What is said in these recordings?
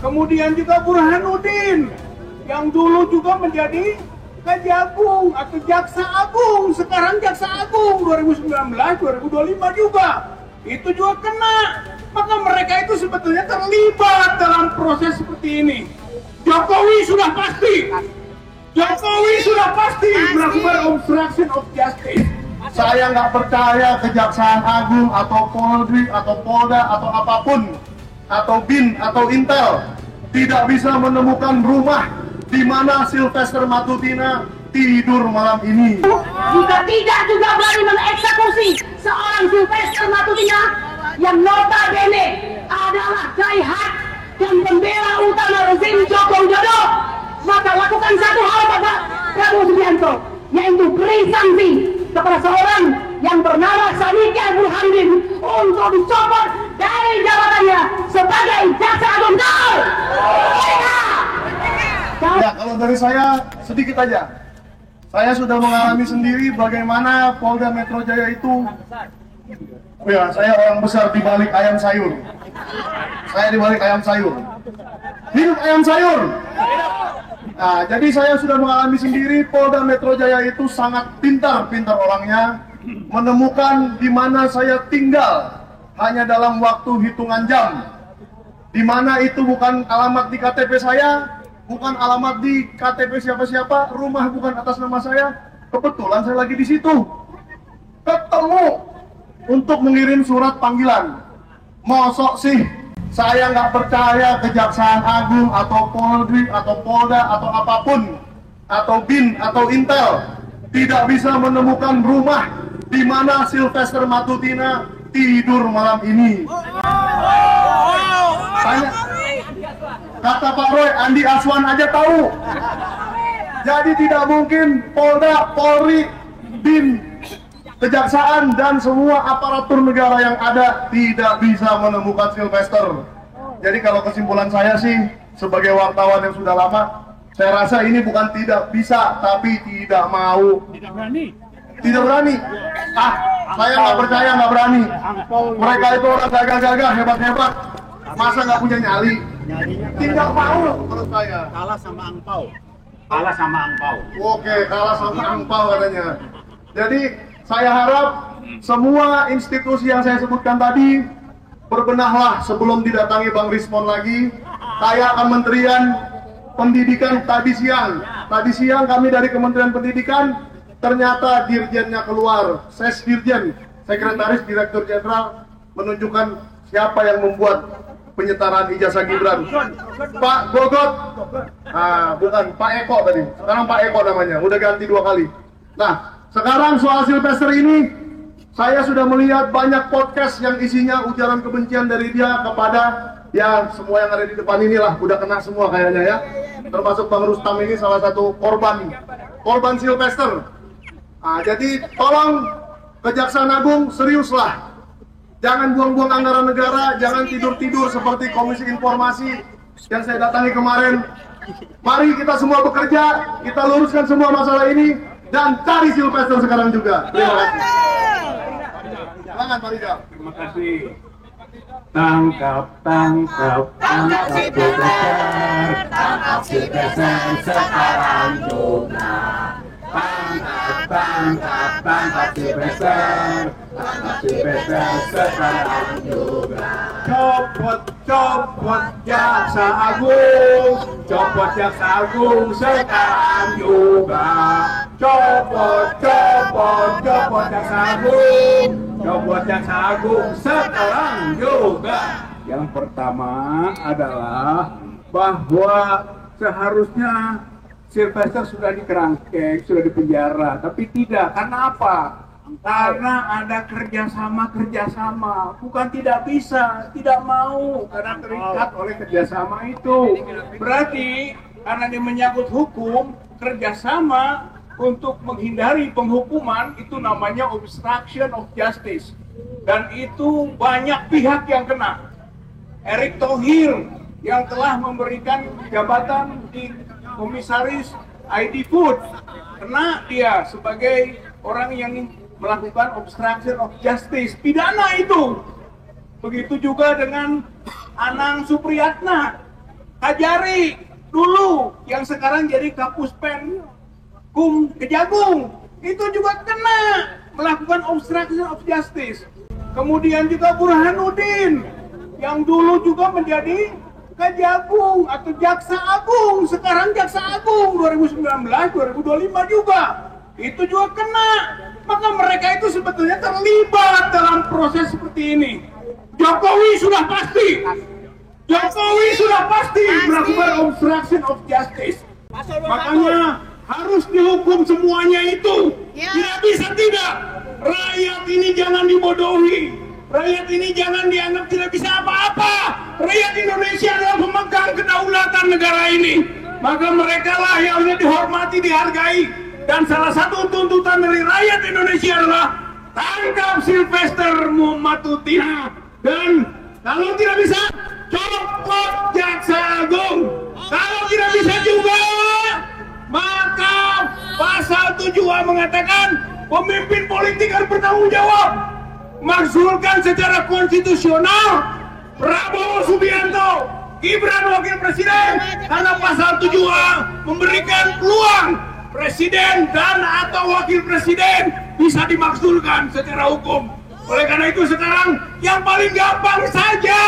Kemudian juga Burhanuddin yang dulu juga menjadi Kaji Agung atau Jaksa Agung, sekarang Jaksa Agung 2019-2025 juga. Itu juga kena. Maka mereka itu sebetulnya terlibat dalam proses seperti ini. Jokowi sudah pasti melakukan obstruction of justice. Saya nggak percaya Kejaksaan Agung atau Polri atau Polda atau apapun atau BIN atau Intel tidak bisa menemukan rumah di mana Sylvester Matutina tidur malam ini. Jika tidak juga berani mengeksekusi seorang Sylvester Matutina yang notabene adalah jaihat dan pembela utama rezim Joko Widodo, maka lakukan satu hal Bapak Prabowo Subianto, yaitu beri sanksi kepada seorang yang bernama Sadiqa Burhanuddin untuk dicopot dari jabatannya sebagai Jaksa Agung. Ya, kalau dari saya sedikit aja. Saya sudah mengalami sendiri bagaimana Polda Metro Jaya itu. Ya, saya orang besar di balik ayam sayur. Saya di balik ayam sayur. Hidup ayam sayur. Nah, jadi saya sudah mengalami sendiri. Polda Metro Jaya itu sangat pintar orangnya, menemukan di mana saya tinggal hanya dalam waktu hitungan jam. Di mana itu bukan alamat di KTP saya, bukan alamat di KTP siapa-siapa, rumah bukan atas nama saya. Kebetulan saya lagi di situ. Ketemu untuk mengirim surat panggilan. Mosok sih saya nggak percaya Kejaksaan Agung atau Polri atau Polda atau apapun atau BIN atau Intel tidak bisa menemukan rumah di mana Sylvester Matutina tidur malam ini. Tanya, kata Pak Roy, Andi Aswan aja tahu. Jadi tidak mungkin Polda, Polri, BIN, Kejaksaan dan semua aparatur negara yang ada tidak bisa menemukan Sylvester. Jadi kalau kesimpulan saya sih sebagai wartawan yang sudah lama, saya rasa ini bukan tidak bisa tapi tidak mau. Tidak berani. Saya nggak percaya, nggak berani. Mereka itu orang gagah-gagah, hebat-hebat. Masa nggak punya nyali? Tidak mau menurut saya. Kalah sama angpau. Oke, kalah sama angpau katanya. Jadi saya harap semua institusi yang saya sebutkan tadi berbenahlah sebelum didatangi Bang Rismon lagi. Kayak Kementerian Pendidikan tadi siang. Tadi siang kami dari Kementerian Pendidikan, ternyata dirjennya keluar. Sesdirjen, Sekretaris Direktur Jenderal menunjukkan siapa yang membuat penyetaraan ijazah Gibran. Pak Gogot, bukan Pak Eko tadi. Sekarang Pak Eko namanya, udah ganti 2 kali. Nah, sekarang soal Sylvester ini, saya sudah melihat banyak podcast yang isinya ujaran kebencian dari dia kepada ya semua yang ada di depan inilah, udah kena semua kayaknya ya. Termasuk Bang Rustam ini salah satu korban Sylvester. Jadi tolong Kejaksaan Agung seriuslah. Jangan buang-buang anggaran negara, jangan tidur-tidur seperti Komisi Informasi yang saya datangi kemarin. Mari kita semua bekerja, kita luruskan semua masalah ini dan cari Sylvester sekarang juga. Terima kasih. Silakan Pak Rizal. Terima kasih. Tangkap Sylvester sekarang juga. Tangkap Sylvester sekarang juga. Copot Jaksa Agung, copot Jaksa Agung sekarang juga. Copot Jaksa Agung, copot Jaksa Agung sekarang juga. Yang pertama adalah bahwa seharusnya Sylvester sudah dikerangkeng, sudah dipenjara, tapi tidak. Karena apa? Karena ada kerjasama, bukan tidak bisa, tidak mau, karena terikat oleh kerjasama itu. Berarti karena dia menyangkut hukum, kerjasama untuk menghindari penghukuman itu namanya obstruction of justice, dan itu banyak pihak yang kena. Erick Thohir yang telah memberikan jabatan di Komisaris ID Food, kena dia sebagai orang yang melakukan obstruction of justice, pidana itu. Begitu juga dengan Anang Supriyatna, Kajari dulu yang sekarang jadi Kapuspen Kejagung itu juga kena melakukan obstruction of justice. Kemudian juga Burhanuddin yang dulu juga menjadi Kejagung atau Jaksa Agung, sekarang Jaksa Agung 2019-2025 juga. Itu juga kena. Maka mereka itu sebetulnya terlibat dalam proses seperti ini. Jokowi sudah pasti melakukan obstruction of justice. Makanya harus dihukum semuanya itu. Tidak bisa tidak. Rakyat ini jangan dibodohi. Rakyat ini jangan dianggap tidak bisa apa-apa. Rakyat Indonesia adalah pemegang kedaulatan negara ini. Maka mereka lah yang harus dihormati, dihargai. Dan salah satu tuntutan dari rakyat Indonesia adalah tangkap Sylvester Matutina. Dan kalau tidak bisa, copot Jaksa Agung. Kalau tidak bisa juga, maka pasal 7A mengatakan pemimpin politik harus bertanggung jawab. Makzulkan secara konstitusional Prabowo Subianto, Gibran Wakil Presiden, karena pasal 7A memberikan peluang Presiden dan atau Wakil Presiden bisa dimakzulkan secara hukum. Oleh karena itu sekarang yang paling gampang saja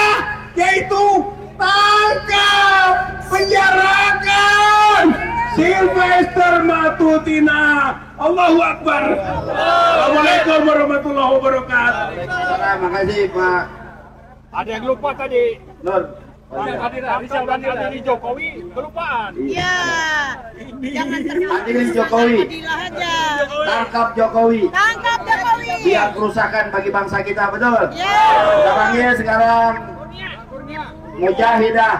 yaitu tangkap, penjarakan Sylvester Matutina. Allahu Akbar. Assalamualaikum warahmatullahi wabarakatuh. Makasih Pak. Ada yang lupa tadi. Nur. Yang hadiri Jokowi kelupaan. Iya. Jangan terlalu Hadirin Jokowi. Adilah aja. Tangkap Jokowi. Tangkap Jokowi. Biar kerusakan bagi bangsa kita, betul? Ya. Kita panggil sekarang Mujahidah.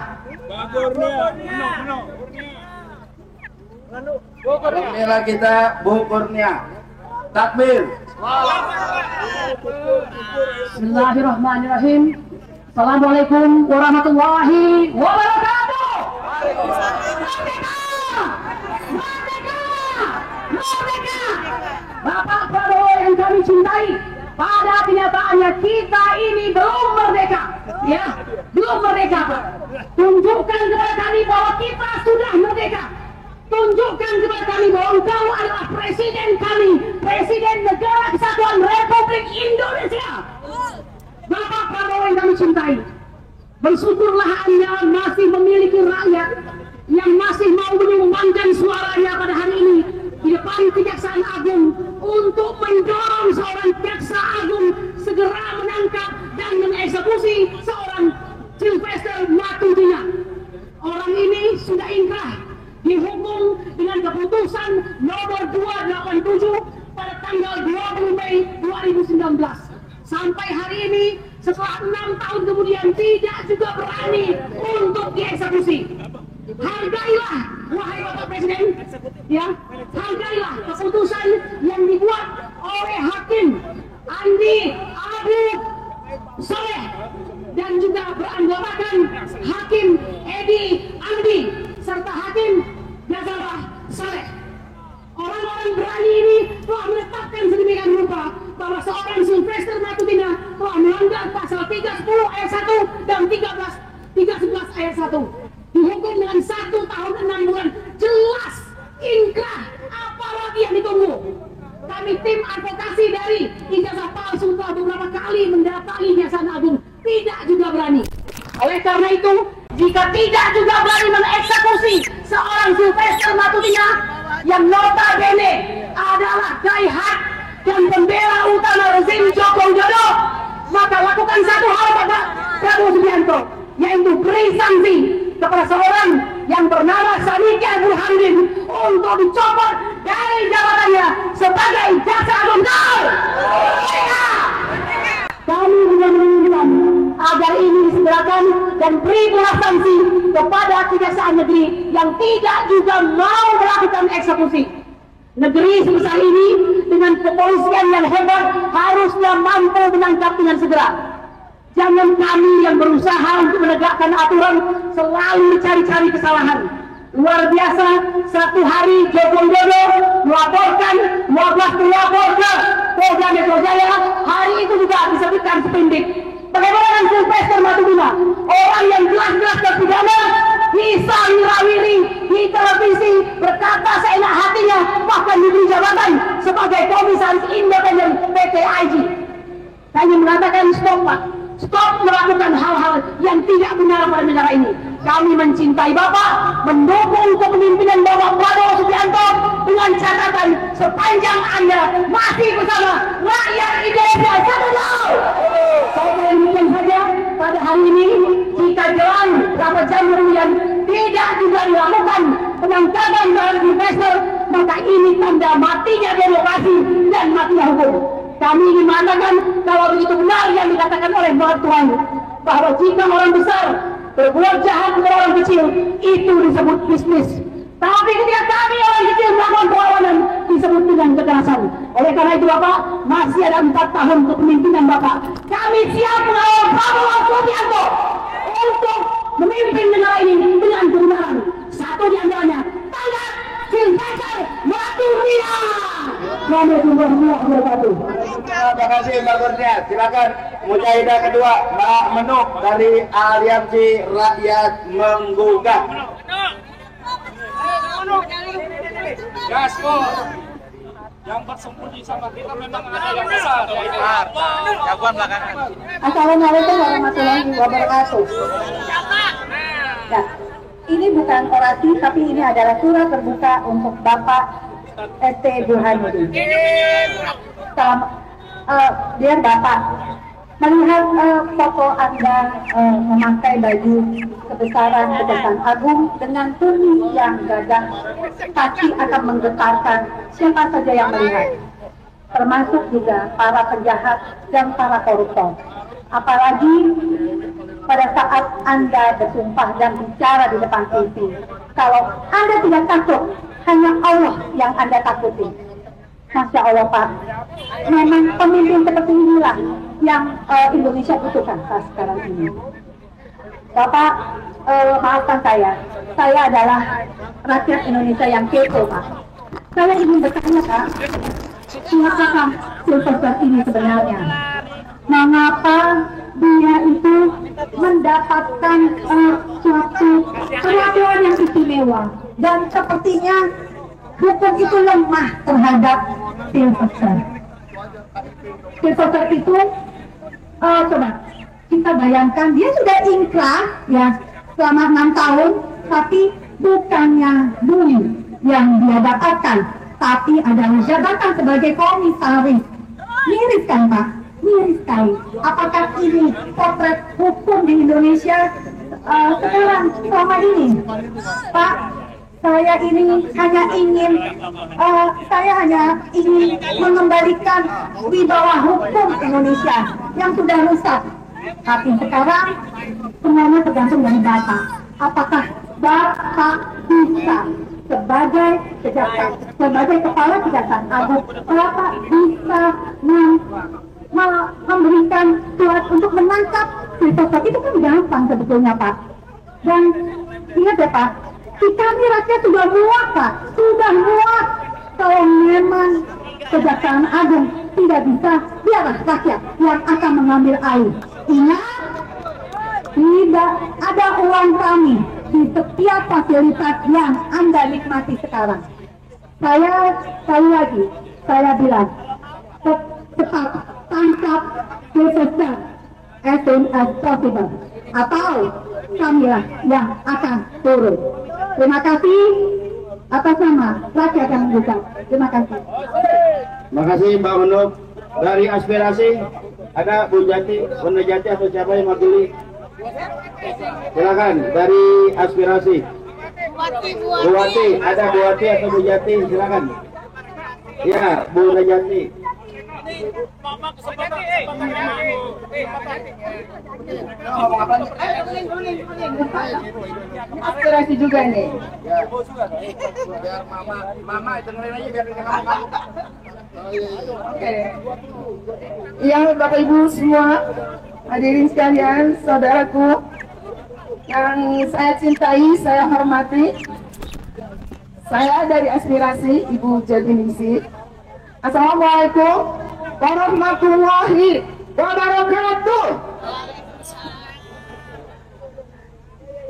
Inilah kita Bu Kurnia. Takbir. Bismillahirrahmanirrahim. Assalamualaikum warahmatullahi wabarakatuh. Merdeka! Bapak Prabowo yang kami cintai, pada kenyataannya kita ini belum merdeka. Ya, belum merdeka, Pak. Tunjukkan kepada kami bahwa kita sudah merdeka. Tunjukkan kepada kami bahwa engkau adalah presiden kami, presiden negara kesatuan Republik Indonesia. Bapak Prabowo yang kami cintai, bersyukurlah Anda masih memiliki rakyat yang masih mau menyumbangkan suaranya pada hari ini di depan Kejaksaan Agung untuk mendorong seorang Jaksa Agung segera menangkap dan mengeksekusi seorang Sylvester Matutina. Orang ini sudah inkrah dihukum dengan keputusan nomor 287 pada tanggal 20 Mei 2019. Sampai hari ini setelah 6 tahun kemudian tidak juga berani untuk dieksekusi. Hargailah, wahai Bapak Presiden, ya, hargailah keputusan yang dibuat oleh Hakim Andi Abu Saleh dan juga beranggotakan Hakim Edi Andi serta Hakim Nazarah Saleh. Orang-orang berani ini telah menetapkan sedemikian rupa bahwa seorang Sylvester Matutina telah melanggar pasal 310 ayat 1 dan 311 ayat 1. Dihukum dengan 1 tahun 6 bulan. Jelas, inkrah, apalagi yang ditunggu. Kami tim advokasi dari ijazah palsu telah beberapa kali mendatangi Kejaksaan Agung, tidak juga berani. Oleh karena itu, jika tidak juga berani mengeksekusi seorang Sylvester Matutina yang notabene adalah daihat dan pembela utama rezim Joko Widodo, maka lakukan satu hal Bapak Prabowo Subianto, yaitu beri sanksi kepada seorang yang bernama Sadiqa Burhanuddin untuk dicopot dari jabatannya sebagai Jaksa Agung. Kami juga menginginkan agar ini disegerakan dan berilah sanksi kepada kejaksaan negeri yang tidak juga mau melakukan eksekusi. Negeri sebesar ini dengan kepolisian yang hebat harusnya mampu menangkap dengan segera. Jangan kami yang berusaha untuk menegakkan aturan selalu mencari-cari kesalahan. Luar biasa, satu hari Joko Widodo melaporkan 12 pelapor ke Polda Metro Jaya, hari itu juga disebutkan sepindik. Bagaimana dengan Sylvester Matutina, orang yang jelas-jelas terpidana, sebagai komisaris independen PT IG. Kami mengatakan stop Pak, stop melakukan hal-hal yang tidak benar pada negara ini. Kami mencintai Bapak, mendukung kepemimpinan Bapak Prabowo Subianto dengan catatan sepanjang Anda masih bersama rakyat Indonesia. Saya demikian saja pada hari ini. Jika jelang rapat jam yang tidak juga dilakukan penangkapan terhadap investor, maka ini tanda matinya demokrasi dan matinya hukum. Kami ingin mengatakan kalau begitu benar yang dikatakan oleh Tuhan bahwa jika orang besar berbuat jahat kepada orang kecil itu disebut bisnis. Tapi ketika kami orang kecil melakukan perlawanan disebut dengan kekerasan. Oleh karena itu Bapak, masih ada 4 tahun kepemimpinan Bapak. Kami siap mengawal Prabowo Subianto untuk memimpin negara ini dengan kebenaran. Satu di antaranya, tanggap Silvester Matutina. Terima kasih Mbak Kurnia. Silakan mujahidah kedua Mbak Menuk dari Aliansi Rakyat Menggugah. Gasko. Yang bersembunyi sama kita memang ada yang besar. Jagoan belakangan. Assalamualaikum warahmatullahi wabarakatuh. Ya, ini bukan orasi, tapi ini adalah surat terbuka untuk Bapak ST Burhanuddin. Biar Bapak melihat foto Anda memakai baju kebesaran Kejaksaan Agung dengan tunis yang gagah, pasti akan menggetarkan siapa saja yang melihat, termasuk juga para penjahat dan para koruptor. Apalagi pada saat Anda bersumpah dan bicara di depan TV, kalau Anda tidak takut, hanya Allah yang Anda takuti. Masya Allah Pak, memang pemimpin seperti inilah yang Indonesia butuhkan sekarang ini. Bapak, maafkan saya adalah rakyat Indonesia yang kepo Pak. Saya ingin bertanya Pak, siapakah Silvester ini sebenarnya? Mengapa dia itu mendapatkan suatu perlakuan yang istimewa dan sepertinya hukum itu lemah terhadap Silvester. Silvester itu, coba kita bayangkan dia sudah ingkrah ya selama 6 tahun, tapi bukannya bully yang dia dapatkan, tapi adalah jabatan sebagai komisaris. Miris kan Pak? Miris sekali. Apakah ini potret hukum di Indonesia sekarang selama ini? Pak, saya hanya ingin mengembalikan wibawa hukum Indonesia yang sudah rusak. Tapi sekarang semuanya tergantung dari Bapak. Apakah Bapak bisa sebagai kepala Kejaksaan Agung, Bapak bisa memberikan surat untuk menangkap Silvester? Itu kan gampang sebetulnya Pak. Dan ingat ya Pak, kami rakyat sudah muak Pak, sudah muak. Kalau memang Kejaksaan Agung tidak bisa, biarlah rakyat yang akan mengambil alih. Ingat, tidak ada uang kami di setiap fasilitas yang Anda nikmati sekarang. Sekali lagi, saya bilang, cepat tangkap Silvester as soon as possible, atau kamilah yang akan turun. Terima kasih atas nama rakyat yang menggugat. Terima kasih. Terima kasih Mbak Menuk. Dari Aspirasi ada Bu Jati, Bu Jati atau siapa yang mewakili? Silakan dari Aspirasi. Bu Wati, ada Bu Wati atau Bu Jati? Silakan. Ya, Bu Jati. Aspirasi juga nih. Biar mama dengerin aja biar kamu. Oke. Ya, Bapak Ibu semua, hadirin sekalian, saudaraku yang saya cintai, saya hormati. Saya dari Aspirasi, Ibu Jatiningsih. Assalamualaikum warahmatullahi wabarakatuh.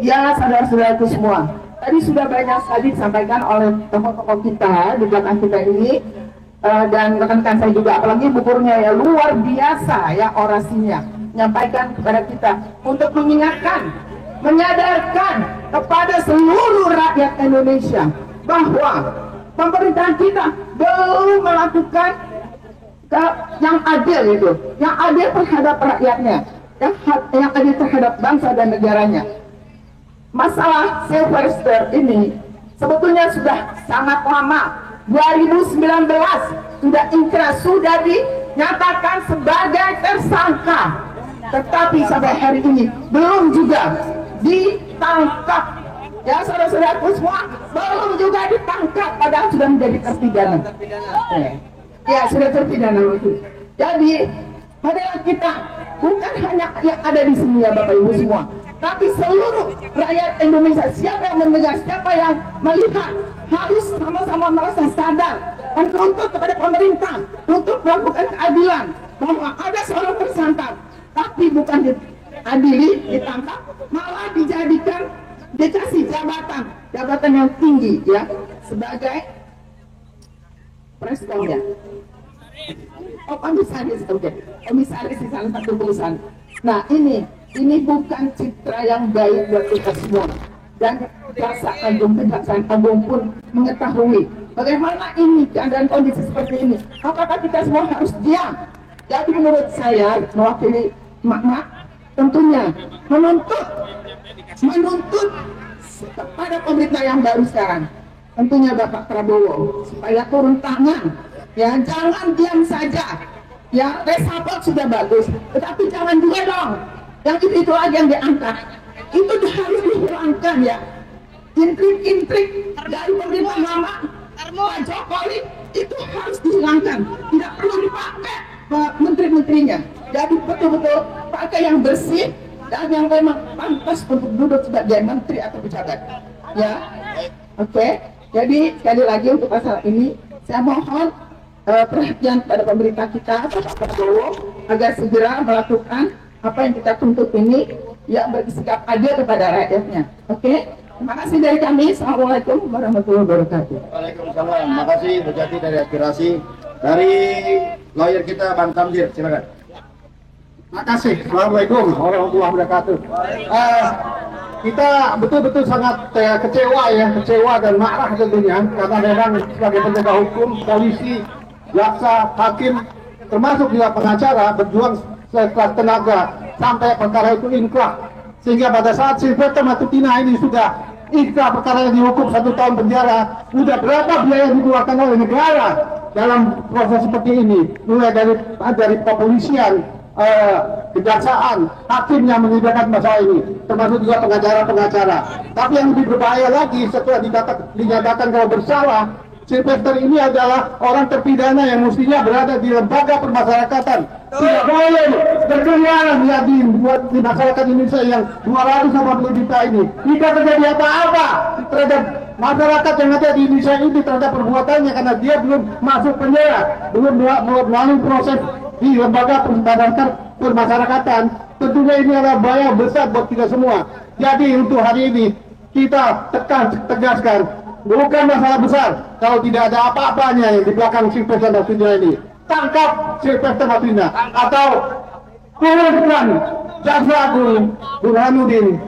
Ya, saudara-saudaraku semua, tadi sudah banyak sekali disampaikan oleh tokoh-tokoh kita di belakang kita ini. dan rekan-rekan saya juga, apalagi Bu Purnia ya luar biasa ya orasinya, menyampaikan kepada kita untuk mengingatkan, menyadarkan kepada seluruh rakyat Indonesia bahwa pemerintahan kita belum melakukan yang adil itu, yang adil terhadap rakyatnya, yang adil terhadap bangsa dan negaranya. Masalah Sylvester ini sebetulnya sudah sangat lama. 2019 sudah inkrah, sudah dinyatakan sebagai tersangka, tetapi sampai hari ini belum juga ditangkap. Ya saudara-saudaraku semua, belum juga ditangkap, padahal sudah menjadi terpidana. Ya sudah terpidana itu. Jadi padahal kita bukan hanya yang ada di sini ya Bapak Ibu semua, tapi seluruh rakyat Indonesia, siapa yang mendengar, siapa yang melihat, harus sama-sama merasa sadar dan tuntut kepada pemerintah untuk melakukan keadilan, bahwa ada seorang tersangka tapi bukan diadili, ditangkap, malah dijadikan, dikasih jabatan yang tinggi ya sebagai preskonnya. Komisaris, komisaris di salah satu perusahaan. Nah ini bukan citra yang baik buat kita semua. Dan Kejaksaan Agung pun mengetahui bagaimana ini keadaan kondisi seperti ini. Apakah kita semua harus diam? Jadi menurut saya, mewakili emak-emak, tentunya menuntut kepada pemerintah yang baru sekarang, tentunya Bapak Prabowo, supaya turun tangan. Ya, jangan diam saja. Ya, reshuffle sudah bagus, tetapi jangan juga dong yang itu lagi yang diangkat. Itu harus dihilangkan ya. Intrik-intrik dari pemerintah lama, Pak Jokowi, itu harus dihilangkan. Tidak perlu dipakai menteri-menterinya. Jadi betul-betul pakai yang bersih dan yang memang pantas untuk duduk sebagai menteri atau pejabat. Ya, oke. Jadi sekali lagi untuk masalah ini, saya mohon perhatian pada pemerintah kita, Pak Prabowo, agar segera melakukan apa yang kita tuntut ini, yang bersikap adil kepada rakyatnya. Oke? Terima kasih dari kami. Assalamualaikum warahmatullahi wabarakatuh. Waalaikumsalam. Terima kasih Bu Jati dari aspirasi. Dari lawyer kita Bang Tamzir, silakan. Terima kasih. Assalamualaikum warahmatullahi wabarakatuh. Kita betul-betul sangat kecewa dan marah tentunya, karena memang sebagai penegak hukum, polisi, jaksa, hakim, termasuk juga pengacara berjuang sekuat tenaga sampai perkara itu inkrah, sehingga pada saat Sylvester Matutina ini sudah inkrah, perkara yang dihukum 1 tahun penjara, sudah berapa biaya yang dikeluarkan oleh negara dalam proses seperti ini, mulai dari kepolisian, kejaksaan, hakim yang menyediakan masalah ini, termasuk juga pengacara-pengacara. Tapi yang lebih berbahaya lagi, setelah dinyatakan kalau bersalah, Sylvester ini adalah orang terpidana yang mestinya berada di lembaga permasyarakatan. Tidak boleh berkeliaran ya di masyarakat Indonesia yang 250 juta ini. Jika terjadi apa-apa terhadap masyarakat yang ada di Indonesia ini terhadap perbuatannya, karena dia belum masuk penjara, belum melalui proses di lembaga permasyarakatan, tentunya ini adalah bahaya besar buat kita semua. Jadi untuk hari ini kita tegaskan, bukan masalah besar kalau tidak ada apa-apanya yang di belakang Sylvester Matutina ini. Tangkap Sylvester Matutina atau turunkan Jaksa Agung Burhanuddin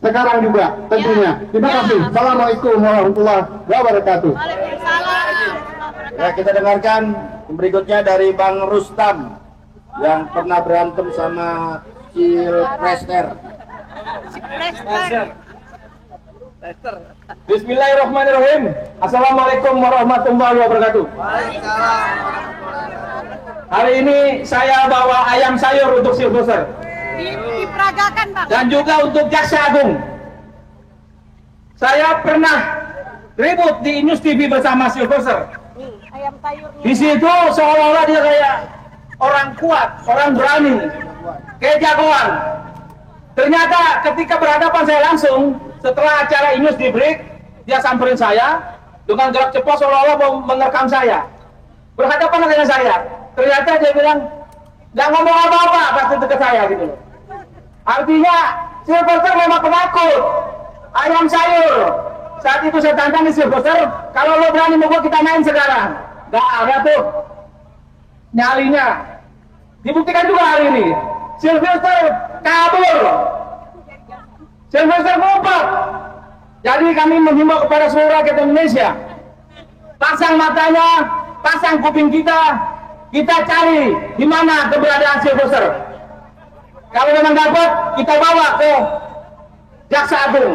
sekarang juga tentunya. Terima kasih. Assalamualaikum warahmatullahi wabarakatuh. Ya, kita dengarkan berikutnya dari Bang Rustam yang pernah berantem sama Sylvester. Bismillahirrahmanirrahim. Assalamualaikum warahmatullahi wabarakatuh. Hari ini saya bawa ayam sayur untuk Sylvester. Diperagakan, Bang. Dan juga untuk Jaksa Agung. Saya pernah ribut di News TV bersama Sylvester. Ayam sayurnya. Di situ seolah-olah dia kayak orang kuat, orang berani, kayak jagoan. Ternyata ketika berhadapan saya langsung, setelah acara News di break, dia samperin saya dengan gerak cepat seolah-olah mau menerkam saya. Berhadapan dengan saya. Ternyata dia bilang, nggak ngomong apa-apa pas itu ke saya gitu loh. Artinya Sylvester memang penakut. Ayam sayur. Saat itu saya tantang di Sylvester, kalau lo berani mau kita main sekarang. Nggak ada tuh nyalinya. Dibuktikan juga hari ini. Sylvester kabur. Sylvester ngumpet. Jadi kami menghimbau kepada seluruh rakyat Indonesia, pasang matanya, pasang kuping kita cari di mana keberadaan Sylvester. Kalau memang dapat, kita bawa ke Jaksa Agung.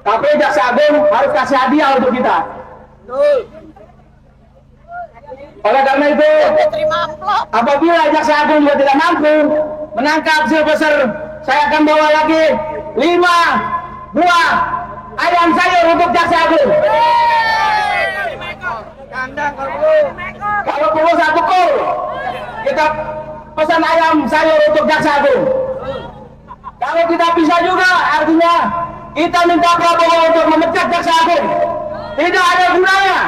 Tapi Jaksa Agung harus kasih hadiah untuk kita. Oleh karena itu, apabila Jaksa Agung juga tidak mampu menangkap Sylvester, saya akan bawa lagi 5 buah ayam sayur untuk Jaksa Agung. Kalau perlu 1 kol, kita pesan ayam sayur untuk Jaksa Agung. Kalau tidak bisa juga, artinya kita minta Prabowo untuk memecat Jaksa Agung. Tidak ada gunanya.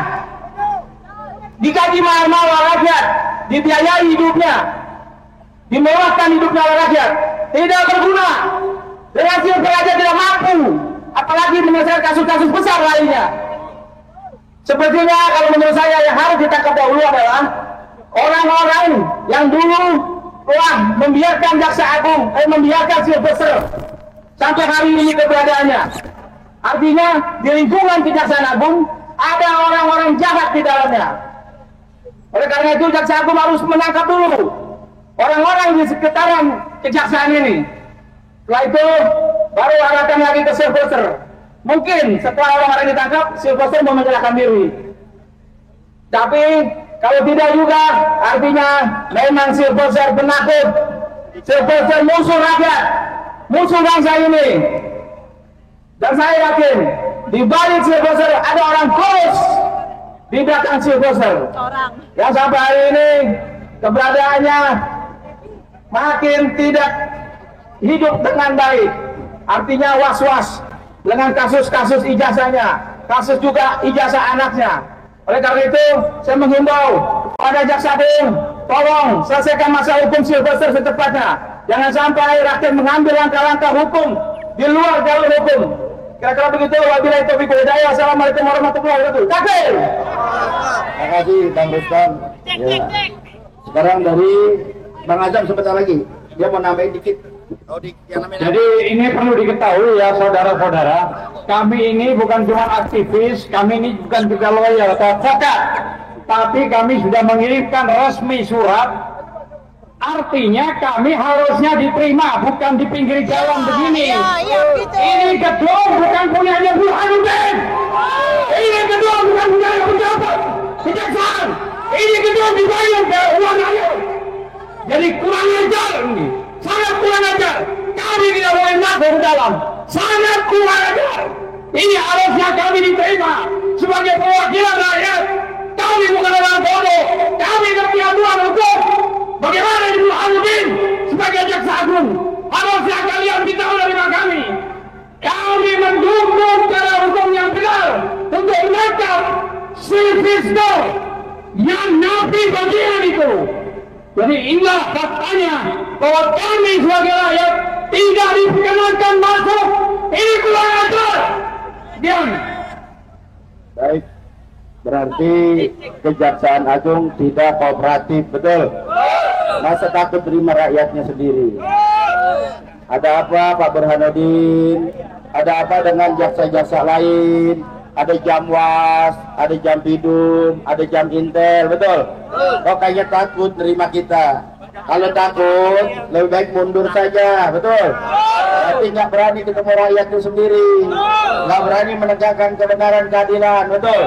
Digaji mahal-mahal oleh rakyat, dibiayai hidupnya, dimewahkan hidupnya oleh rakyat, tidak berguna. Dengan Sylvester aja tidak mampu, apalagi menyelesaikan kasus-kasus besar lainnya. Sepertinya kalau menurut saya yang harus ditangkap dahulu adalah orang-orang yang dulu telah membiarkan Jaksa Agung, membiarkan Sylvester sampai hari ini keberadaannya. Artinya di lingkungan Kejaksaan Agung ada orang-orang jahat di dalamnya. Oleh karena itu Jaksa Agung harus menangkap dulu orang-orang di sekitaran kejaksaan ini. Setelah itu baru arahkan lagi ke Sylvester. Mungkin setelah orang-orang ditangkap, Sylvester mau menyerahkan diri. Tapi kalau tidak juga, artinya memang Sylvester penakut. Sylvester musuh rakyat, musuh bangsa ini. Dan saya yakin di balik Sylvester ada orang kurus di belakang Sylvester. Yang sampai hari ini keberadaannya makin tidak hidup dengan baik. Artinya was-was dengan kasus-kasus ijazahnya, kasus juga ijazah anaknya. Oleh karena itu, saya menghimbau pada Jaksa Agung, tolong selesaikan masalah hukum Sylvester secepatnya. Jangan sampai rakyat mengambil langkah-langkah hukum di luar jalur hukum. Kira-kira begitu. Wabillahi taufiq wal hidayah. Assalamualaikum warahmatullahi wabarakatuh. Takbir. Terima kasih Bang Rustam. Ya. Sekarang dari Bang Azam sebentar lagi. Dia mau nambahin dikit. Jadi ini perlu diketahui ya saudara-saudara, kami ini bukan cuma aktivis, kami ini bukan juga lawyer atau advokat, tapi kami sudah mengirimkan resmi surat. Artinya kami harusnya diterima, bukan di pinggir jalan begini. Ini gedung bukan punyanya Burhanuddin. Ini gedung bukan punyanya pejabat kejaksaan. Ini gedung dibayar ke uang rakyat. Jadi kurang ajar ini. Sangat kurang ajar. Kami tidak boleh masuk ke dalam. Sangat kurang ajar. Ini harusnya kami diterima sebagai perwakilan rakyat. Kami bukan orang bodoh. Kami ngerti aturan hukum. Bagaimana Ibu Burhanuddin sebagai Jaksa Agung? Harusnya kalian minta menerima kami. Kami mendukung cara hukum yang benar untuk menangkap Sylvester yang napi bagian itu. Jadi inilah faktanya bahwa kami sebagai rakyat tidak diperkenankan masuk. Ini kurang ajar. Diam. Baik, berarti Kejaksaan Agung tidak kooperatif, betul? Masa takut terima rakyatnya sendiri? Ada apa Pak Burhanuddin? Ada apa dengan jaksa-jaksa lain? Ada Jamwas, ada Jampidum, ada Jam Intel, betul? Kok kayaknya takut nerima kita? Kalau takut, lebih baik mundur saja, betul? Tapi nggak berani ketemu rakyatnya sendiri, nggak berani menegakkan kebenaran keadilan, betul?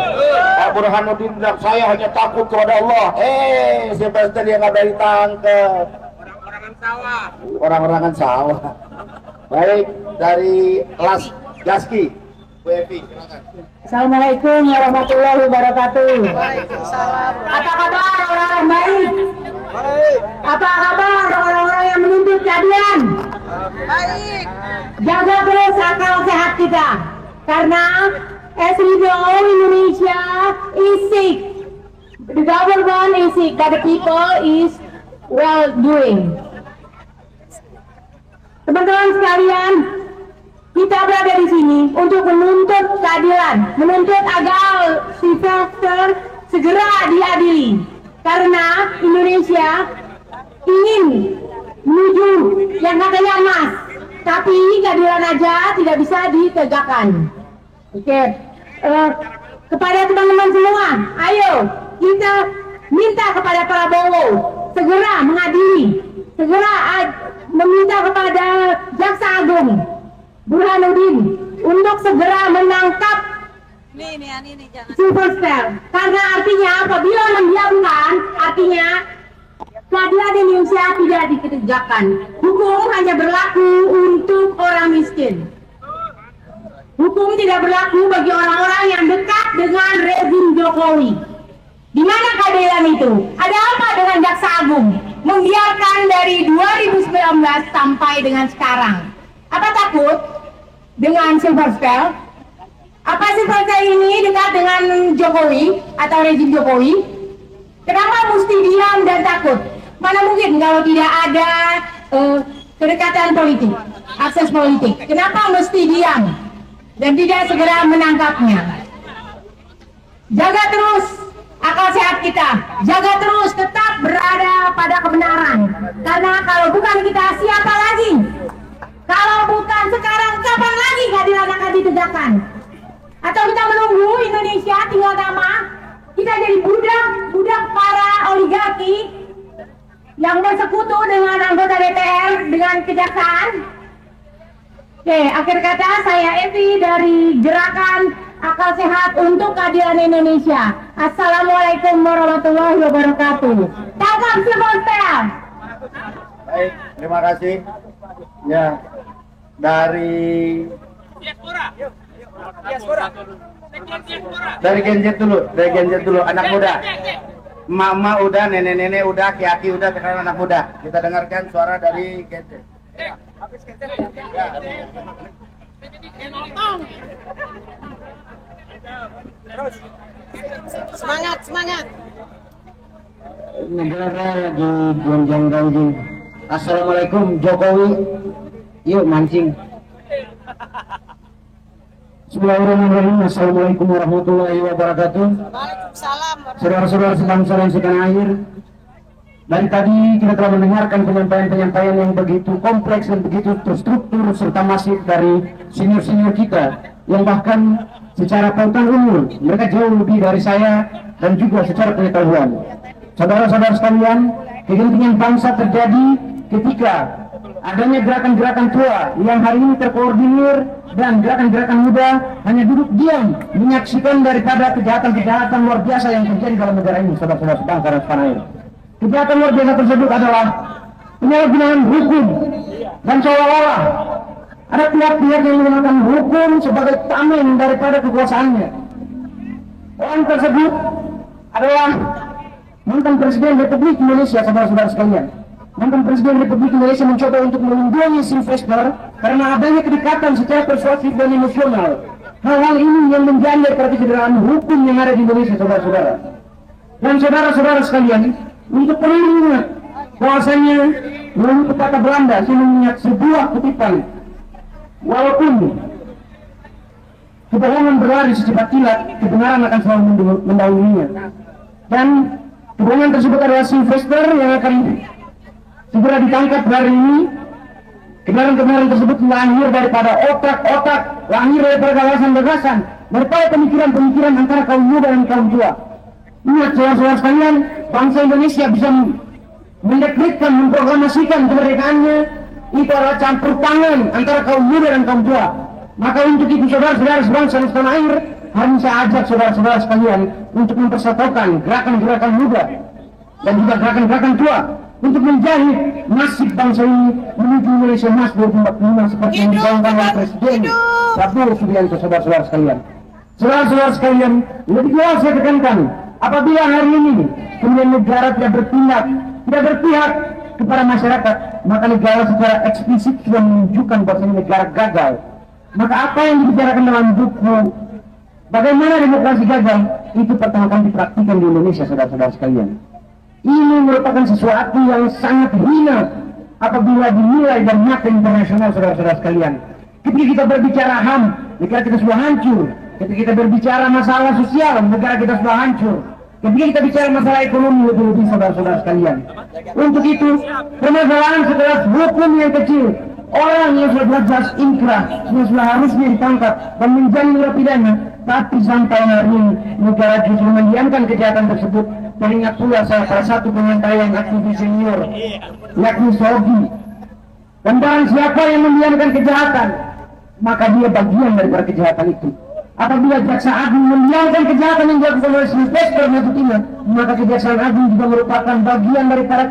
Pak Burhanuddin bilang, saya hanya takut kepada Allah. Sylvester yang nggak berani tangkep. Orang-orangan sawah. Baik, dari Las Gaski. Bu Evi, silakan. Assalamualaikum warahmatullahi wabarakatuh. Apa kabar orang-orang baik? Apa kabar orang-orang yang menuntut keadilan? Baik. Jaga terus akal sehat kita, karena as we know, Indonesia is sick. The government is sick, but the people is well doing. Teman-teman sekalian, kita berada di sini untuk menuntut keadilan, menuntut agar Sylvester segera diadili karena Indonesia ingin menuju yang katanya emas, tapi keadilan aja tidak bisa ditegakkan. Oke, kepada teman-teman semua, ayo kita minta kepada Prabowo segera mengadili, segera meminta kepada Jaksa Agung Burhanuddin untuk segera menangkap Silver, karena artinya apabila mendiamkan, artinya keadilan Indonesia tidak ditegakkan. Hukum hanya berlaku untuk orang miskin. Hukum tidak berlaku bagi orang-orang yang dekat dengan rezim Jokowi. Di mana keadilan itu? Ada apa dengan Jaksa Agung membiarkan dari 2019 sampai dengan sekarang? Apa takut dengan Silverstone? Apa Silverstone ini dekat dengan Jokowi atau rezim Jokowi? Kenapa mesti diam dan takut? Mana mungkin kalau tidak ada kedekatan politik, akses politik. Kenapa mesti diam dan tidak segera menangkapnya? Jaga terus akal sehat kita, jaga terus tetap berada pada kebenaran. Karena kalau bukan kita, siapa lagi? Kalau bukan sekarang, kapan lagi keadilan akan ditegakkan? Atau kita menunggu Indonesia tinggal nama, kita jadi budak para oligarki yang bersekutu dengan anggota DPR, dengan kejaksaan? Oke, akhir kata saya Evi dari Gerakan Akal Sehat untuk Keadilan Indonesia. Assalamualaikum warahmatullahi wabarakatuh. Tangkap Silverstone. Baik, terima kasih. Ya, dari Gen Z dulu, anak muda. Mama udah, nenek-nenek udah, aki-aki udah, sekarang anak muda. Kita dengarkan suara dari Gen Z. Semangat. Negara lagi gonjang ganjing. Assalamualaikum Jokowi. Yuk mancing. Bismillahirrahmanirrahim. Assalamualaikum warahmatullahi wabarakatuh. Waalaikumsalam. Saudara-saudara sebangsa dan setanah air, dari tadi kita telah mendengarkan penyampaian-penyampaian yang begitu kompleks dan begitu terstruktur serta masif dari senior-senior kita yang bahkan secara pengetahuan umur mereka jauh lebih dari saya dan juga secara pengetahuan. Saudara-saudara sekalian, kegentingan bangsa terjadi ketika adanya gerakan-gerakan tua yang hari ini terkoordinir dan gerakan-gerakan muda hanya duduk diam menyaksikan daripada kejahatan-kejahatan luar biasa yang terjadi dalam negara ini, saudara-saudara sebangsa dan setanah air. Kejahatan luar biasa tersebut adalah penyalahgunaan hukum dan seolah-olah ada pihak-pihak yang menggunakan hukum sebagai tameng daripada kekuasaannya. Orang tersebut adalah mantan Presiden Republik Indonesia, saudara-saudara sekalian. Mantan Presiden Republik Indonesia mencoba untuk melindungi Silvester karena adanya kedekatan secara persuasif dan emosional. Hal-hal ini yang menjadi daripada kecederaan hukum yang ada di Indonesia, saudara-saudara. Dan saudara-saudara sekalian, untuk perlu ingat bahwasanya melalui pepatah Belanda saya mengingat sebuah kutipan, walaupun kebohongan berlari secepat kilat, kebenaran akan selalu mendahulunya. Dan kebohongan tersebut adalah Silvester yang akan segera ditangkap hari ini. Kebenaran-kebenaran tersebut lahir daripada otak-otak, lahir daripada gagasan-gagasan, daripada pemikiran-pemikiran antara kaum muda dan kaum tua. Ingat saudara-saudara sekalian, bangsa Indonesia bisa mendekretkan, memproklamasikan kemerdekaannya itu adalah campur tangan antara kaum muda dan kaum tua. Maka untuk itu saudara-saudara sebangsa dan setanah air, hari ini saya ajak saudara-saudara sekalian untuk mempersatukan gerakan-gerakan muda dan juga gerakan-gerakan tua untuk menjahit nasib bangsa ini menuju Indonesia Emas 2045 seperti yang digaungkan oleh Presiden Prabowo Subianto, saudara-saudara sekalian. Saudara-saudara sekalian, lebih jelas saya tekankan, apabila hari ini kemudian negara tidak bertindak, tidak berpihak kepada masyarakat, maka negara secara eksplisit sudah menunjukkan bahwa negara gagal. Maka apa yang dibicarakan dalam buku bagaimana demokrasi gagal itu pertama kali dipraktikkan di Indonesia, saudara-saudara sekalian. Ini merupakan sesuatu yang sangat hina apabila dinilai dari mata internasional, saudara-saudara sekalian. Ketika kita berbicara HAM, negara kita sudah hancur. Ketika kita berbicara masalah sosial, negara kita sudah hancur. Ketika kita bicara masalah ekonomi lebih-lebih saudara-saudara sekalian, untuk itu permasalahan sekelas hukum yang kecil, orang yang sudah belajar inkrah, yang sudah harusnya ditangkap dan menjadi narapidana, tapi sampai hari ini negara justru mendiamkan kejahatan tersebut. Teringat pula salah satu penyampaian aktivis senior, yakni Sogi. Dan barang siapa yang mendiamkan kejahatan, maka dia bagian daripada kejahatan itu. Apabila Jaksa Agung mendiamkan kejahatan yang dilakukan oleh Sylvester Matutina, maka Kejaksaan Agung juga merupakan bagian daripada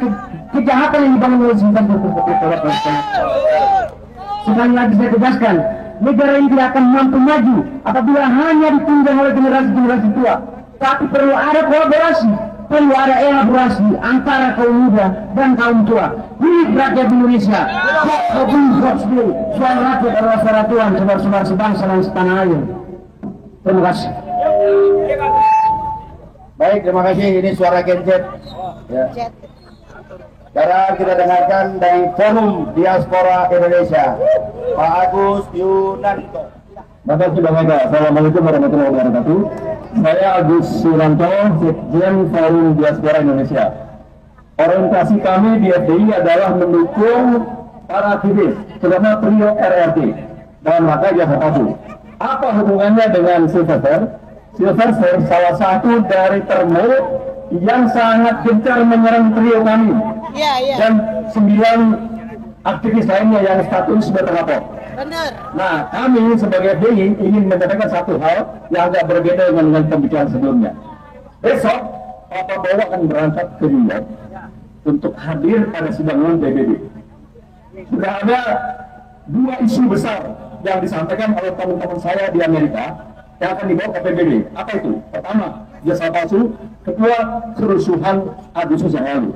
kejahatan yang dibangun oleh Sylvester Matutina. Sekali lagi saya tegaskan, negara ini tidak akan mampu maju apabila hanya ditunjang oleh generasi-generasi tua. Tapi perlu ada kolaborasi, perlu ada elaborasi antara kaum muda dan kaum tua. Ini rakyat Indonesia, suara rakyat adalah suara Tuhan, saudara-saudara sebangsa dan setanah air. Terima kasih. Baik, terima kasih. Ini suara Genjet. Ya. Sekarang kita dengarkan dari Forum Diaspora Indonesia, Pak Agus Yunanto. Bapak-Bapak, Assalamualaikum warahmatullahi wabarakatuh. Saya Agus Yunanto, Sekjen Forum Diaspora Indonesia. Orientasi kami di FDI adalah mendukung para aktivis, terutama trio RRT dan maka jasa palsu. Apa hubungannya dengan Sylvester? Sylvester salah satu dari termul yang sangat gencar menyerang trio kami. Dan 9 aktivis lainnya yang status sudah terlapor. Benar. Nah, kami sebagai FDI ingin menyampaikan satu hal yang agak berbeda dengan pembicaraan sebelumnya. Besok, Pak Prabowo akan berangkat ke New York untuk hadir pada sidang PBB. Sudah ada 2 isu besar yang disampaikan oleh teman-teman saya di Amerika yang akan dibawa ke PBB. Apa itu? Pertama, jasa palsu. Kedua, kerusuhan Agustus yang lalu,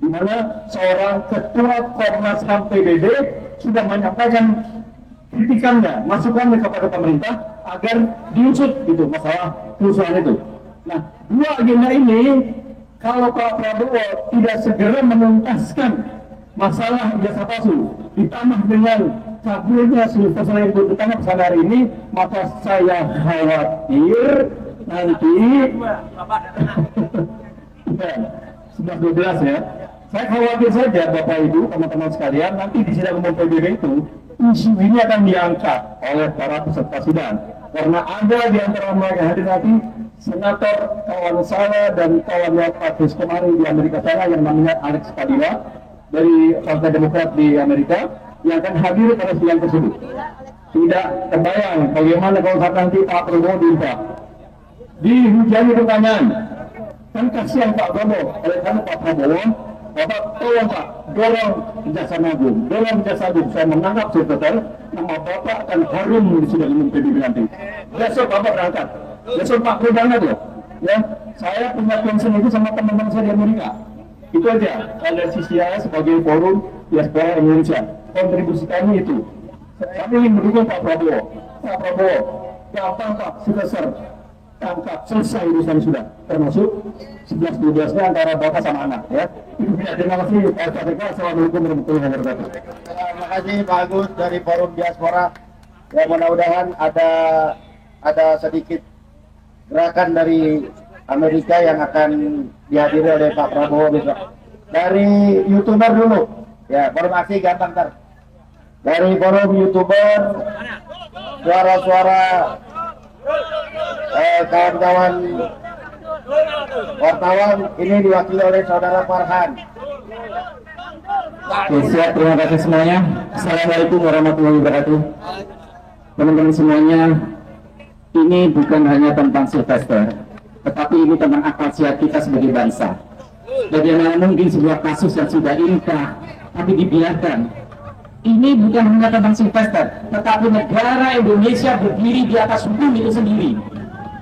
di mana seorang ketua Komnas HAM PBB sudah menyampaikan kritikannya, masukannya kepada pemerintah agar diusut gitu masalah kerusuhan itu. Nah, 2 agenda ini kalau Pak Prabowo tidak segera menuntaskan masalah jasa palsu ditambah dengan kabulnya Sylvester yang ditangkap pada hari ini, maka saya khawatir nanti sudah 12 ya. Saya khawatir saja Bapak Ibu, teman-teman sekalian, nanti di sidang umum PBB itu isu ini akan diangkat oleh para peserta sidang, karena ada di antara mereka hadir nanti senator kawan saya dan kawannya Pak Chris kemarin di Amerika sana yang namanya Alex Padilla dari Partai Demokrat di Amerika yang akan hadir pada sidang tersebut. Tidak terbayang bagaimana kalau saat nanti Pak Prabowo dihujani pertanyaan. Kan kasihan Pak Prabowo, oleh karena Pak Prabowo, Bapak tolong Pak, dorong Kejaksaan Agung, dorong Kejaksaan Agung, saya menangkap Sylvester, nama Bapak akan harum di sidang umum PBB nanti. Besok Bapak berangkat, besok Pak Prabowo berangkat loh. Ya, saya punya concern itu sama teman-teman saya di Amerika. Itu aja, dari sisi saya sebagai Forum Diaspora Indonesia, kontribusi kami itu. Kami ingin mendukung Pak Prabowo. Pak Prabowo, gampang Pak, Sylvester, tangkap, selesai urusan sudah, termasuk 11-12-nya antara bapak sama anak ya. Terima kasih Pak KPK. Assalamualaikum warahmatullahi wabarakatuh. Terima kasih Pak Agus dari Forum Diaspora. Ya, mudah-mudahan ada sedikit gerakan dari Amerika yang akan dihadiri oleh Pak Prabowo besok. Dari YouTuber dulu, ya, forum aksi gampang ntar. Dari forum YouTuber, suara-suara kawan-kawan wartawan ini diwakili oleh Saudara Farhan. Siap, terima kasih semuanya. Assalamualaikum warahmatullahi wabarakatuh. Teman-teman semuanya, ini bukan hanya tentang Sylvester, tetapi ini tentang akal sehat kita sebagai bangsa. Bagaimana mungkin sebuah kasus yang sudah inkrah tapi dibiarkan? Ini bukan hanya tentang Sylvester, tetapi negara Indonesia berdiri di atas hukum itu sendiri.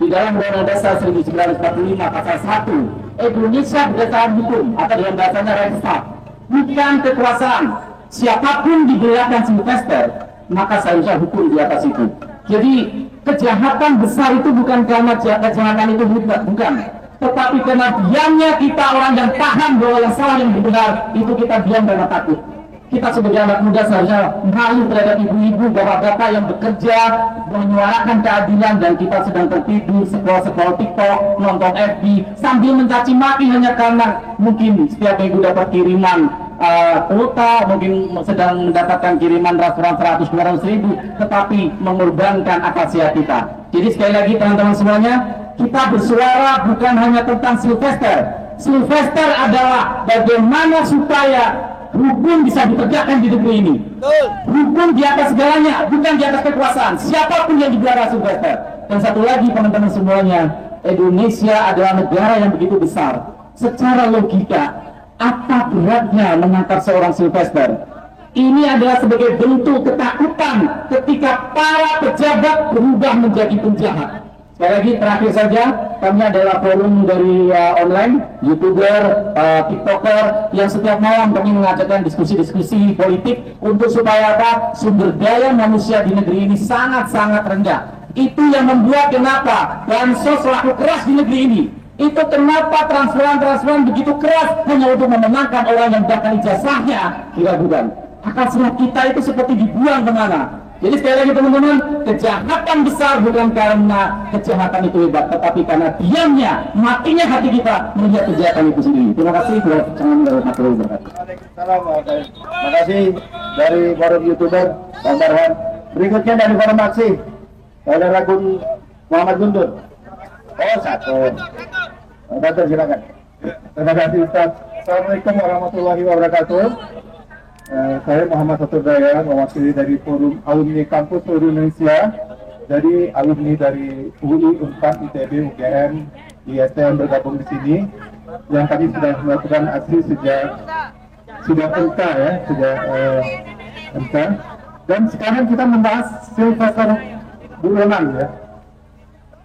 Di dalam Undang-Undang Dasar 1945 pasal 1, Indonesia berdasarkan hukum atau dalam bahasanya Rechtsstaat, bukan kekuasaan. Siapapun diberikan Sylvester, maka seharusnya hukum di atas itu. Jadi kejahatan besar itu bukan karena kejahatan itu bukan, tetapi karena diamnya kita orang yang paham bahwa yang salah yang benar itu kita diam karena takut. Kita sebagai anak muda seharusnya malu terhadap ibu-ibu, bapak-bapak yang bekerja menyuarakan keadilan, dan kita sedang tertidur scroll TikTok, nonton FB sambil mencaci maki hanya karena mungkin setiap minggu dapat kiriman kuota, mungkin sedang mendapatkan kiriman restoran 100-200 ribu, tetapi mengorbankan akal sehat kita. Jadi sekali lagi teman-teman semuanya, kita bersuara bukan hanya tentang Silvester. Silvester adalah bagaimana supaya hukum bisa ditegakkan di negeri ini. Hukum di atas segalanya, bukan di atas kekuasaan. Siapapun yang dibela Silvester. Dan satu lagi teman-teman semuanya, Indonesia adalah negara yang begitu besar. Secara logika, apa beratnya menangkap seorang Silvester? Ini adalah sebagai bentuk ketakutan ketika para pejabat berubah menjadi penjahat. Sekali lagi terakhir saja, kami adalah forum dari online, YouTuber, TikToker yang setiap malam kami mengadakan diskusi-diskusi politik untuk supaya apa? Sumber daya manusia di negeri ini sangat-sangat rendah. Itu yang membuat kenapa bansos laku keras di negeri ini. Itu kenapa transferan begitu keras hanya untuk memenangkan orang yang bahkan ijazahnya diragukan. Akal sehat kita itu seperti dibuang kemana? Jadi sekali lagi teman-teman, kejahatan besar bukan karena kejahatan itu hebat, tetapi karena diamnya, matinya hati kita melihat kejahatan itu sendiri. Terima kasih. Terima kasih dari forum YouTuber Bang Barhan. Berikutnya dari forum aksi, saudara Muhammad Guntur. Oh, satu. Satu, silakan. Terima kasih Ustaz. Assalamualaikum warahmatullahi wabarakatuh. Saya Muhammad Saturdaya, mewakili dari Forum Alumni Kampus Seluruh Indonesia. Jadi alumni dari UI, Unpad, ITB, UGM, ISTM bergabung di sini. Yang kami sudah melakukan aksi sudah MK ya, sudah MK. Dan sekarang kita membahas Silvester buronan ya.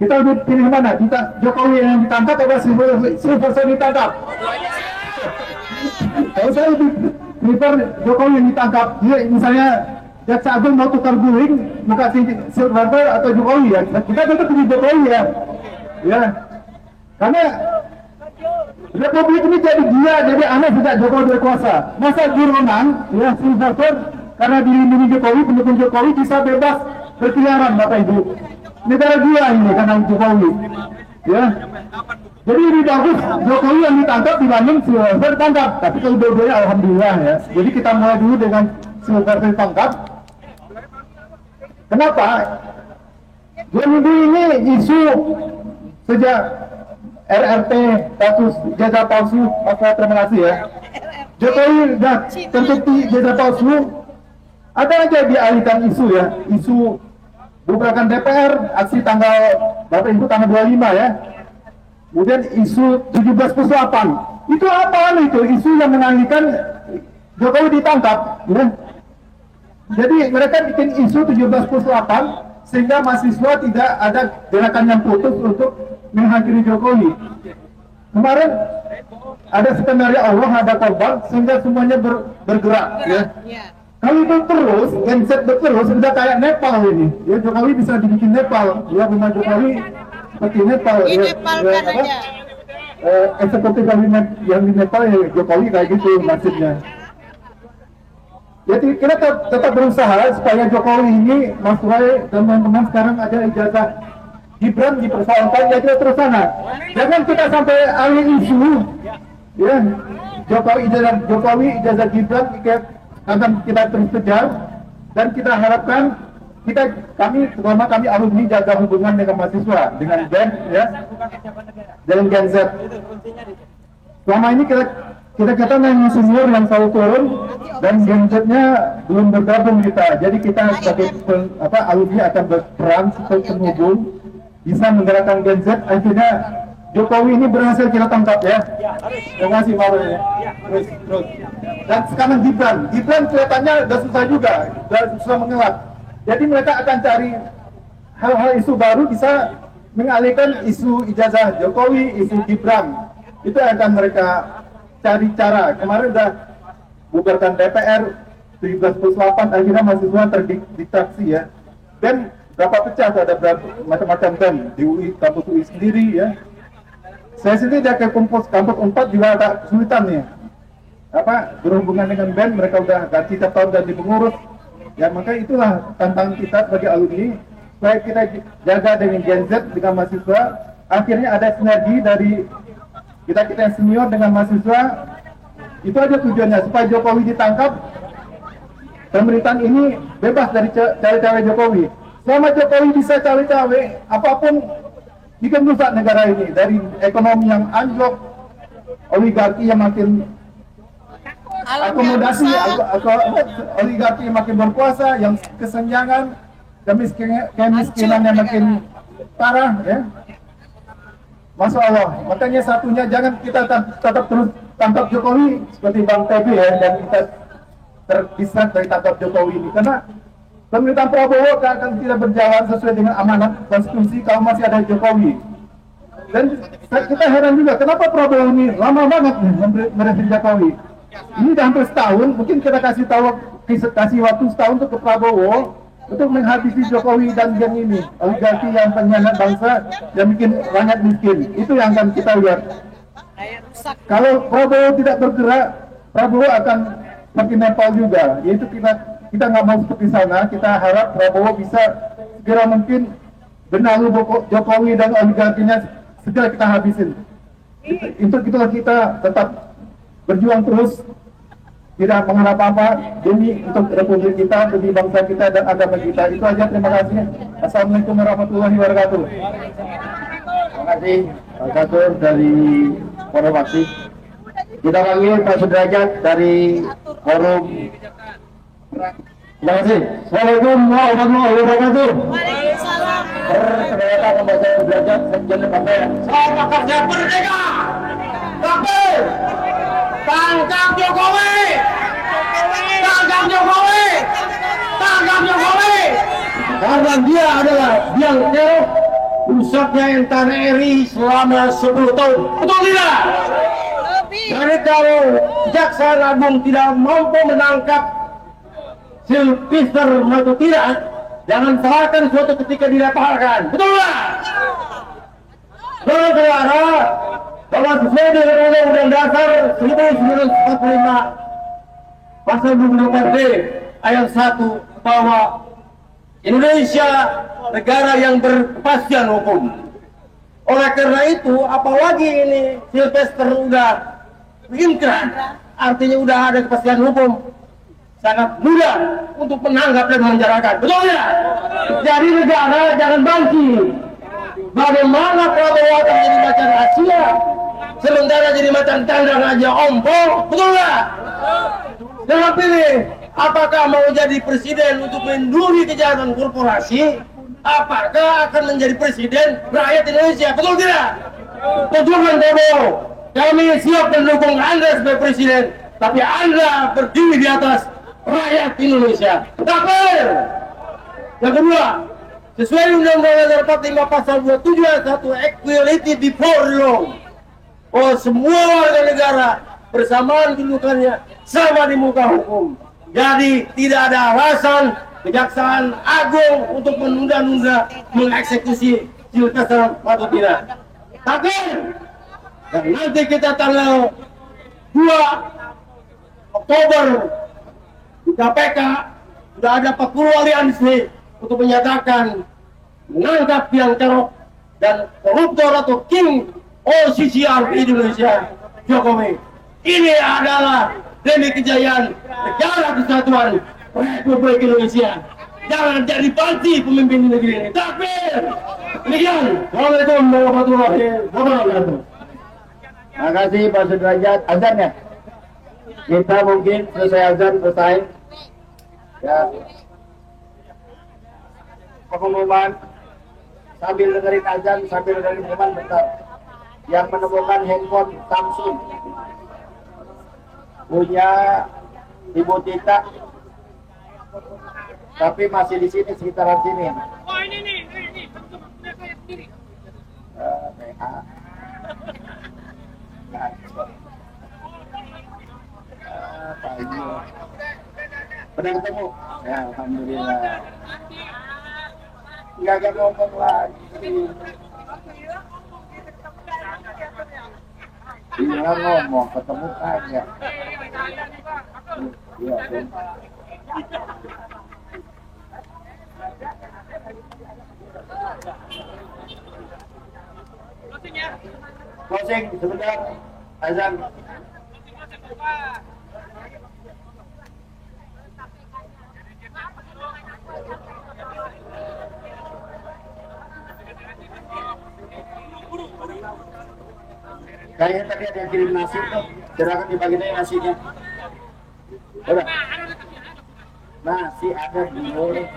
Kita udah pilih mana? Kita Jokowi yang ditangkap atau Silvester ditangkap? Kalau saya lebih prefer Jokowi yang ditangkap. Dia misalnya Jaksa Agung mau tukar guling, buka Silvester atau Jokowi ya. Kita tetap pilih Jokowi ya. Ya. Karena Republik ini jadi gila, jadi aneh sejak Jokowi berkuasa. Masa buronan ya Silvester karena dilindungi Jokowi, pendukung Jokowi bisa bebas berkeliaran Bapak Ibu. Negara gila ini karena Jokowi. Ya. Jadi lebih bagus Jokowi yang ditangkap dibanding Silvester ditangkap. Tapi kalau dua-duanya alhamdulillah ya. Jadi kita mulai dulu dengan Silvester ditangkap. Kenapa? 2 minggu ini isu sejak RRT kasus jasa palsu, terima kasih ya. Jokowi sudah terbukti jasa palsu. Ada aja dialihkan isu ya, isu bubrakan DPR, aksi tanggal Bapak Ibu tanggal 25 ya. Kemudian isu 17/8. Itu apa itu? Isu yang mengalihkan Jokowi ditangkap ya. Jadi mereka bikin isu 17/8 sehingga mahasiswa tidak ada gerakan yang putus untuk menghakimi Jokowi. Kemarin ada skenario Allah, ada korban sehingga semuanya bergerak ya. Kalau itu terus, genset terus, sudah kayak Nepal ini. Ya Jokowi bisa dibikin Nepal. Ya rumah Jokowi seperti Nepal. Ya, Nepal kan aja. Eksekutif yang di Nepal ya Jokowi kayak gitu maksudnya. Jadi kita tetap berusaha supaya Jokowi ini Mas Wai, teman-teman sekarang ada ijazah Gibran dipersoalkan, ya kita terus sana. Jangan kita sampai alih isu. Ya, Jokowi ijazah Gibran akan kita terus kejar dan kita harapkan terutama kami alumni jaga hubungan dengan mahasiswa, dengan Gen ya, dengan Gen Z. Selama ini kita yang senior yang selalu turun dan Gen Z-nya belum bergabung kita. Jadi kita sebagai alumni akan berperan sebagai penghubung, bisa menggerakkan Gen Z. Akhirnya Jokowi ini berhasil kita tangkap ya. Terima kasih Pak ya. Terus. Dan sekarang Gibran kelihatannya sudah susah juga, sudah susah mengelak. Jadi mereka akan cari hal-hal isu baru, bisa mengalihkan isu ijazah Jokowi, isu Gibran. Itu akan mereka cari cara. Kemarin udah bubarkan DPR 17/8, akhirnya mahasiswa terdistraksi ya. Dan berapa pecah, ada berapa macam-macam kan di UI, kampus UI sendiri ya. Saya sendiri dari kampus 4 juga agak kesulitan nih. berhubungan dengan band, mereka udah ganti tiap tahun ganti pengurus. Ya maka itulah tantangan kita sebagai alumni, supaya kita jaga dengan Gen Z, dengan mahasiswa. Akhirnya ada sinergi dari kita yang senior dengan mahasiswa. Itu aja tujuannya, supaya Jokowi ditangkap, pemerintahan ini bebas dari cawe-cawe Jokowi. Selama Jokowi bisa cawe-cawe, apapun bikin rusak negara ini, dari ekonomi yang anjlok, oligarki yang makin akomodasi, oligarki yang makin berkuasa, yang kesenjangan, kemiskinan yang makin parah, ya. Masya Allah, makanya satunya jangan kita tetap terus tangkap Jokowi seperti Bang Tebi ya, dan kita terpisah dari tangkap Jokowi ini, karena pemerintahan Prabowo akan tidak berjalan sesuai dengan amanat konstitusi kalau masih ada Jokowi. Dan kita heran juga kenapa Prabowo ini lama banget nih merevisi Jokowi. Ini udah hampir setahun, mungkin kita kasih waktu setahun untuk ke Prabowo untuk menghabisi Jokowi dan geng ini, oligarki yang pengkhianat bangsa yang bikin rakyat miskin. Itu yang akan kita lihat. Kalau Prabowo tidak bergerak, Prabowo akan makin nempel juga. Yaitu kita nggak mau seperti sana. Kita harap Prabowo bisa segera mungkin benalu Jokowi dan oligarkinya segera kita habisin. Itulah kita tetap berjuang terus, tidak mengharap apa demi untuk republik kita, demi bangsa kita dan agama kita. Itu aja, terima kasih. Assalamualaikum warahmatullahi wabarakatuh. Terima kasih Pak Catur dari Forum Aksi. Kita panggil Pak Sudrajat dari Forum. Terima kasih. Assalamualaikum warahmatullahi wabarakatuh. Waalaikumsalam. Ternyata membaca Sudrajat sekjen sampai Selamat kerja merdeka. Takbir. Tangkap Jokowi. Tangkap Jokowi. Tangkap Jokowi. karena dia adalah biang kerok rusaknya NKRI selama 10 tahun. Betul tidak? Jadi kalau Jaksa Agung tidak mampu menangkap Sylvester Matutina, jangan salahkan suatu ketika dilepaskan. Betul tidak? Saudara, bahwa sesuai dengan Undang-Undang Dasar 1945 Pasal 24D ayat 1 bahwa Indonesia negara yang berkepastian hukum. Oleh karena itu, apalagi ini Sylvester udah inkrah, artinya udah ada kepastian hukum, sangat mudah untuk menangkap dan memenjarakan. Betul ya? Jadi negara jangan bangkit. Bagaimana Prabowo akan jadi macan Asia, sementara jadi macan tandang aja ompong? Betul nggak? Jangan pilih. Apakah mau jadi presiden untuk melindungi kejahatan korporasi? Apakah akan menjadi presiden rakyat Indonesia? Betul tidak? Perjuangan Prabowo, kami siap mendukung Anda sebagai presiden, tapi Anda berdiri di atas rakyat Indonesia. Takbir. Yang kedua, sesuai Undang-Undang Dasar 45 Pasal 27 ayat 1, equality before law. Oh, semua warga negara bersamaan kedudukannya sama di muka hukum. Jadi tidak ada alasan Kejaksaan Agung untuk menunda-nunda mengeksekusi Sylvester Matutina. Tapi dan nanti kita tanggal 2 Oktober di KPK sudah ada 40 aliansi untuk menyatakan menangkap biang kerok dan koruptor atau king OCCR Indonesia, Jokowi. Ini adalah demi kejayaan negara kesatuan Republik Indonesia. Jangan jadi panci pemimpin negeri ini. Takbir. Demikian. Assalamualaikum warahmatullahi wabarakatuh. Terima kasih Pak Sudrajat. Azan ya? Kita mungkin selesai azan selesai. Ya. Pengumuman sambil dengerin azan, sambil dengerin pengumuman bentar. Yang menemukan handphone Samsung punya Ibu Tita, tapi masih di sini sekitaran sini. Oh ini punya saya sendiri. Pernah ketemu? Ya, alhamdulillah. Nggak ngomong lagi. Iya ngomong, ketemu aja. Closing sebentar, azan. Kayaknya tadi ada yang kirim nasi tuh, silakan dibagi aja nasinya. Udah. Nasi ada boleh.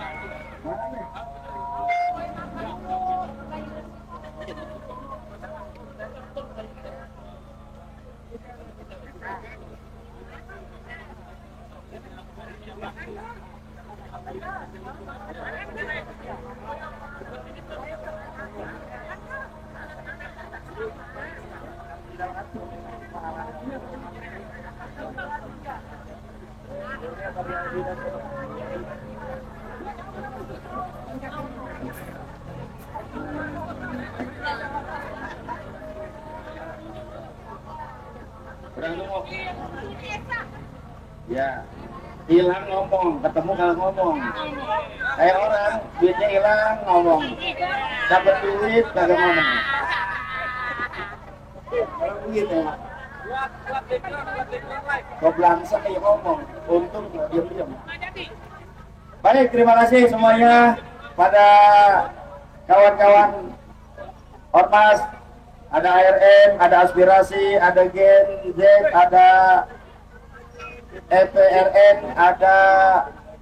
Ya, hilang ngomong, ketemu kalau ngomong. Kayak orang, duitnya hilang ngomong, dapat duit kagak ngomong. Begitu ya. Goblangsa kayak ngomong, untung diam-diam. Baik, terima kasih semuanya pada kawan-kawan Ormas. Ada ARN, ada aspirasi, ada Gen Z, ada EPRN, ada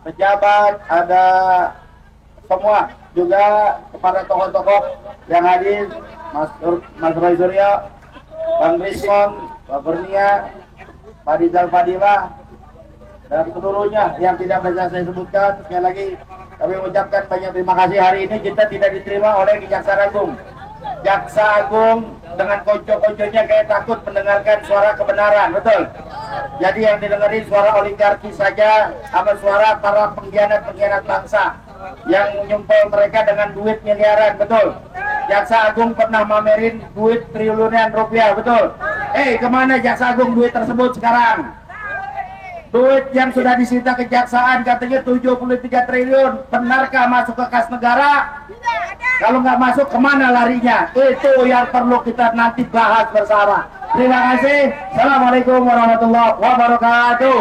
pejabat, ada semua, juga kepada tokoh-tokoh yang hadir, Mas Roy Suryo, Bang Rismon, Pak Bernia, Pak Rizal Fadilah, dan seluruhnya yang tidak bisa saya sebutkan. Sekali lagi kami mengucapkan banyak terima kasih. Hari ini kita tidak diterima oleh Kejaksaan Agung. Jaksa Agung dengan kocok-kocoknya kayak takut mendengarkan suara kebenaran, betul? Jadi yang didengarin suara oligarki saja, sama suara para pengkhianat-pengkhianat bangsa yang menyumpel mereka dengan duit miliaran, betul? Jaksa Agung pernah mamerin duit triliunan rupiah, betul? Kemana Jaksa Agung duit tersebut sekarang? Duit yang sudah disita kejaksaan katanya 73 triliun, benarkah masuk ke kas negara? Kalau nggak masuk, kemana larinya? Itu yang perlu kita nanti bahas bersama. Terima kasih. Assalamualaikum warahmatullahi wabarakatuh.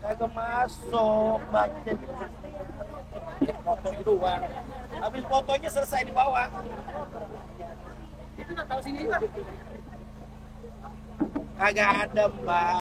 Kagak masuk, macet. Foto di luar. Habis fotonya selesai di bawah. Itu tahu sini. Kagak ada, Mbak.